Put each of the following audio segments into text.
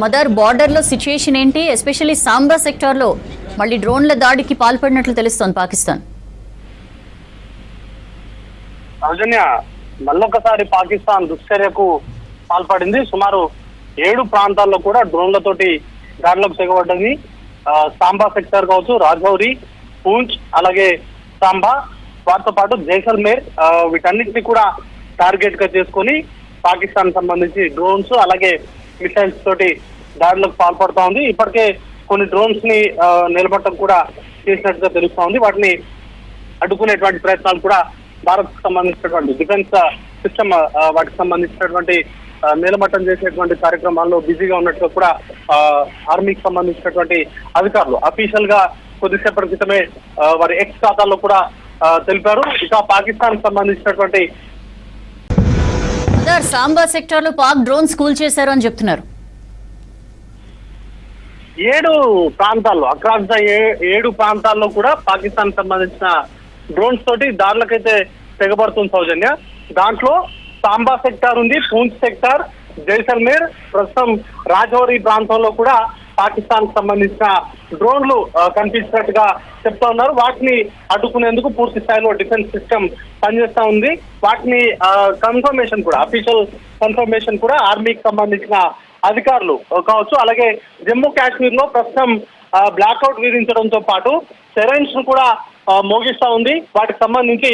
Mother బార్డర్లో situation ఏంటి? Especially Samba సెక్టార్లో మళ్ళీ డ్రోన్ల దాడికి పాల్పడినట్లు తెలుస్తోంది పాకిస్తాన్. సౌజన్య, మళ్ళొకసారి పాకిస్తాన్ దుశ్చర్యకు పాల్పడింది. సుమారు 7 ప్రాంతాల్లో కూడా డ్రోన్లతోటి దాడిలోకి తెగబడ్డది. సాంబా సెక్టర్ కావచ్చు, రాజౌరి, పూంచ్, అలాగే సాంబా, వాటితో పాటు జైసల్మేర్, వీటన్నిటిని కూడా టార్గెట్ గా చేసుకొని పాకిస్తాన్ సంబంధించి డ్రోన్స్ అలాగే మిసైల్స్ తోటి దాడులకు పాల్పడుతూ ఉంది. ఇప్పటికే కొన్ని డ్రోన్స్ ని నిలబడటం కూడా చేసినట్టుగా తెలుస్తా ఉంది. వాటిని అడ్డుకునేటువంటి ప్రయత్నాలు కూడా భారత్ కు సంబంధించినటువంటి డిఫెన్స్ సిస్టమ్ వాటికి సంబంధించినటువంటి నిలమట్టం చేసేటువంటి కార్యక్రమాల్లో బిజీగా ఉన్నట్టుగా కూడా ఆర్మీకి సంబంధించినటువంటి అధికారులు అఫీషియల్ గా కొద్దిసేపటి క్రితమే వారి ఎక్స్ ఖాతాల్లో కూడా తెలిపారు. ఇక పాకిస్తాన్ సంబంధించినటువంటి సాంబా సెక్టార్ లో పాక్ డ్రోన్స్ కూల్ చేశారు అని చెప్తున్నారు. 7 ప్రాంతాల్లో అక్రాస్ ద 7 ప్రాంతాల్లో కూడా పాకిస్తాన్ సంబంధించిన డ్రోన్స్ తోటి దాడులకైతే తెగబడుతుంది సౌజన్య. దాంట్లో సాంబా సెక్టార్ ఉంది, పూంచ్ సెక్టార్, జైసల్మేర్, ప్రస్తుతం రాజౌరి ప్రాంతంలో కూడా పాకిస్తాన్ కు సంబంధించిన డ్రోన్లు కనిపించినట్టుగా చెప్తా ఉన్నారు. వాటిని అడ్డుకునేందుకు పూర్తి స్థాయిలో డిఫెన్స్ సిస్టమ్ పనిచేస్తా ఉంది. వాటిని కన్ఫర్మేషన్ కూడా అఫీషియల్ కన్ఫర్మేషన్ కూడా ఆర్మీకి సంబంధించిన అధికారులు కావచ్చు, అలాగే జమ్మూ కాశ్మీర్ లో ప్రస్తుతం బ్లాక్అవుట్ విధించడంతో పాటు సెరైన్స్ ను కూడా మోగిస్తా ఉంది. వాటికి సంబంధించి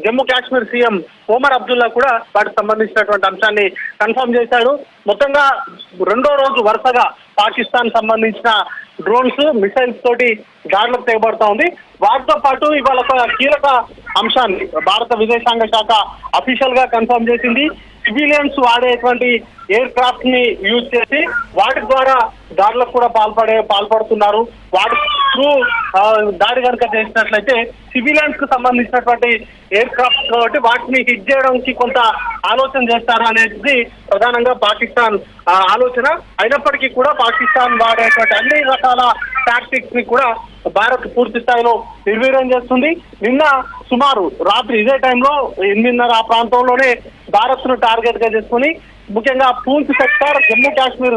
జమ్మూ కాశ్మీర్ సీఎం ఒమర్ అబ్దుల్లా కూడా వాటికి సంబంధించినటువంటి అంశాన్ని కన్ఫర్మ్ చేశాడు. మొత్తంగా 2వ రోజు వరుసగా పాకిస్తాన్ సంబంధించిన డ్రోన్స్ మిసైల్స్ తోటి దాడులకు తెగబడతా ఉంది. వాటితో పాటు ఇవాళ ఒక కీలక అంశాన్ని భారత విదేశాంగ శాఖ అఫీషియల్ గా కన్ఫర్మ్ చేసింది. సివిలియన్స్ వాడేటువంటి ఎయిర్ క్రాఫ్ట్ ని యూజ్ చేసి వాటి ద్వారా దాడులకు కూడా పాల్పడుతున్నారు. వాటి త్రూ దాడి కనుక చేసినట్లయితే సివిలియన్స్ కు సంబంధించినటువంటి ఎయిర్ క్రాఫ్ట్ కాబట్టి వాటిని హిట్ చేయడానికి కొంత ఆలోచన చేస్తారు అనేది ప్రధానంగా పాకిస్తాన్ ఆలోచన. అయినప్పటికీ కూడా పాకిస్తాన్ వాడేటువంటి అన్ని రకాల టాక్టిక్స్ ని కూడా భారత్ పూర్తి స్థాయిలో నిర్వీర్యం చేస్తుంది. నిన్న సుమారు రాత్రి ఇదే టైంలో 8:30 ఆ ప్రాంతంలోనే భారత్ ను టార్గెట్ గా చేసుకుని ముఖ్యంగా పూంచ్ సెక్టార్, జమ్మూ కాశ్మీర్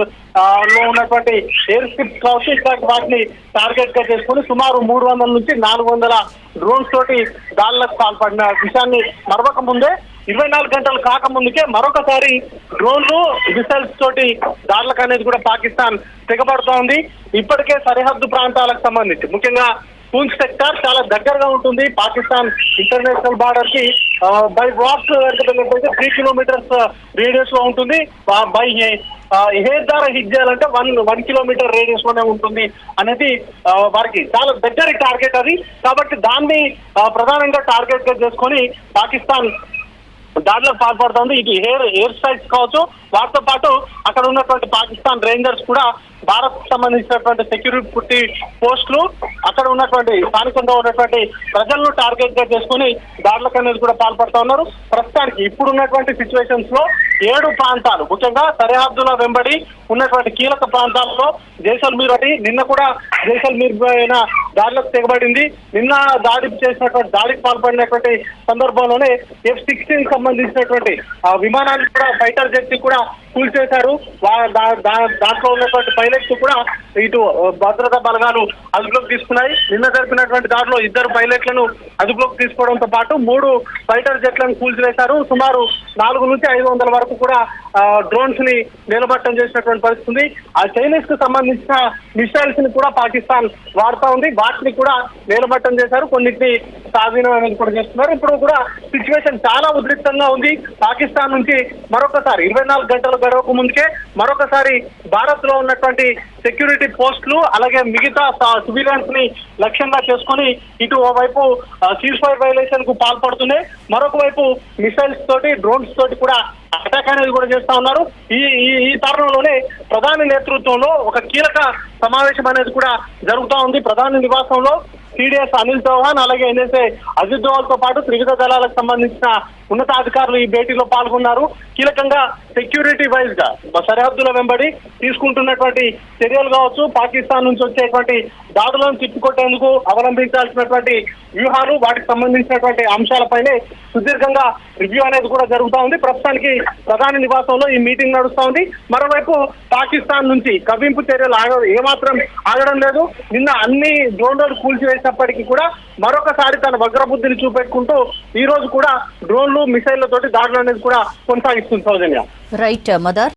లో ఉన్నటువంటి ఎయిర్ స్ట్రిప్స్ కావచ్చు, ఇట్లాంటి వాటిని టార్గెట్ గా చేసుకుని సుమారు 300 నుంచి 400 డ్రోన్స్ తోటి దాడులకు పాల్పడిన విషయాన్ని మరొక ముందే 24 గంటలు కాకముందుకే మరొకసారి డ్రోన్లు మిసైల్స్ తోటి దాడులకు అనేది కూడా పాకిస్తాన్ తెగబడుతూ ఉంది. ఇప్పటికే సరిహద్దు ప్రాంతాలకు సంబంధించి ముఖ్యంగా పూంచ్ సెక్టార్ చాలా దగ్గరగా ఉంటుంది పాకిస్తాన్ ఇంటర్నేషనల్ బార్డర్ కి. బై వాక్ 3 కిలోమీటర్స్ రేడియస్ లో ఉంటుంది. బై ఎయిర్ ద్వారా హిట్ చేయాలంటే 1 కిలోమీటర్ రేడియస్ లోనే ఉంటుంది అనేది వారికి చాలా దగ్గర టార్గెట్ అది. కాబట్టి దాన్ని ప్రధానంగా టార్గెట్ గా చేసుకొని పాకిస్తాన్ దాడిలో పాల్పడుతుంది. ఇది ఎయిర్ స్ట్రైక్స్ కావచ్చు, వాటితో పాటు అక్కడ ఉన్నటువంటి పాకిస్తాన్ రేంజర్స్ కూడా భారత్ కు సంబంధించినటువంటి సెక్యూరిటీ పోస్టులు, అక్కడ ఉన్నటువంటి స్థానికంగా ఉన్నటువంటి ప్రజలను టార్గెట్ గా చేసుకుని దాడులకు అనేది కూడా పాల్పడుతూ ఉన్నారు. ప్రస్తుతానికి ఇప్పుడున్నటువంటి సిచ్యువేషన్స్ లో 7 ప్రాంతాలు ముఖ్యంగా సరిహద్దుల వెంబడి ఉన్నటువంటి కీలక ప్రాంతాల్లో జైసల్మీర్ ఒకటి, నిన్న కూడా జైసల్మీర్ పైన దాడులకు తెగబడింది. నిన్న దాడికి పాల్పడినటువంటి సందర్భంలోనే F-16 సంబంధించినటువంటి విమానాన్ని కూడా ఫైటర్ జెట్ కూడా కూల్చేశారు. దాంట్లో ఉన్నటువంటి పైలట్స్ కూడా ఇటు భద్రతా బలగాలు అదుపులోకి తీసుకున్నాయి. నిన్న జరిపినటువంటి దాడిలో 2 పైలట్లను అదుపులోకి తీసుకోవడంతో పాటు 3 ఫైటర్ జెట్లను కూల్చివేశారు. సుమారు 400 నుంచి 500 వరకు కూడా డ్రోన్స్ ని నిలబట్టం చేసినటువంటి పరిస్థితి. ఆ చైనీస్ కు సంబంధించిన మిసైల్స్ ని కూడా పాకిస్తాన్ వాడుతూ ఉంది. వాటిని కూడా నిలబట్టం చేశారు, కొన్నిటిని స్వాధీనం అనేది కూడా చేస్తున్నారు. ఇప్పుడు కూడా సిచ్యువేషన్ చాలా ఉద్రిక్తంగా ఉంది. పాకిస్తాన్ నుంచి మరొకసారి 24 గంటలు గడవక ముందుకే మరొకసారి భారత్ లో ఉన్నటువంటి సెక్యూరిటీ పోస్టులు అలాగే మిగతా సివిలియన్స్ ని లక్ష్యంగా చేసుకుని ఇటు ఓవైపు సీజ్ ఫైర్ వైలేషన్ కు పాల్పడుతున్నాయి, మరొక వైపు మిసైల్స్ తోటి డ్రోన్స్ తోటి కూడా అటాక్ అనేది కూడా చేస్తా ఉన్నారు. ఈ తరుణంలోనే ప్రధాని నేతృత్వంలో ఒక కీలక సమావేశం అనేది కూడా జరుగుతూ ఉంది. ప్రధాని నివాసంలో CDS అనిల్ చౌహాన్ అలాగే NSA అజిత్ దోవల్ తో పాటు త్రివిధ దళాలకు సంబంధించిన ఉన్నతాధికారులు ఈ భేటీలో పాల్గొన్నారు. కీలకంగా సెక్యూరిటీ వైజ్ గా సరిహద్దుల వెంబడి తీసుకుంటున్నటువంటి చర్యలు కావచ్చు, పాకిస్తాన్ నుంచి వచ్చేటువంటి దాడులను తిప్పికొట్టేందుకు అవలంబించాల్సినటువంటి వ్యూహాలు, వాటికి సంబంధించినటువంటి అంశాలపైనే సుదీర్ఘంగా రివ్యూ అనేది కూడా జరుగుతూ ఉంది. ప్రస్తుతానికి ప్రధాని నివాసంలో ఈ మీటింగ్ నడుస్తూ ఉంది. మరోవైపు పాకిస్తాన్ నుంచి కవ్వింపు చర్యలు ఏమాత్రం ఆగడం లేదు. నిన్న అన్ని డ్రోన్లు కూల్చివేసినప్పటికీ కూడా మరొకసారి తన వజ్రబుద్ధిని చూపెట్టుకుంటూ ఈ రోజు కూడా డ్రోన్లు, మిసైళ్లతోటి దాడులు అనేది కూడా కొనసాగిస్తుంది సౌజన్య. Right mother.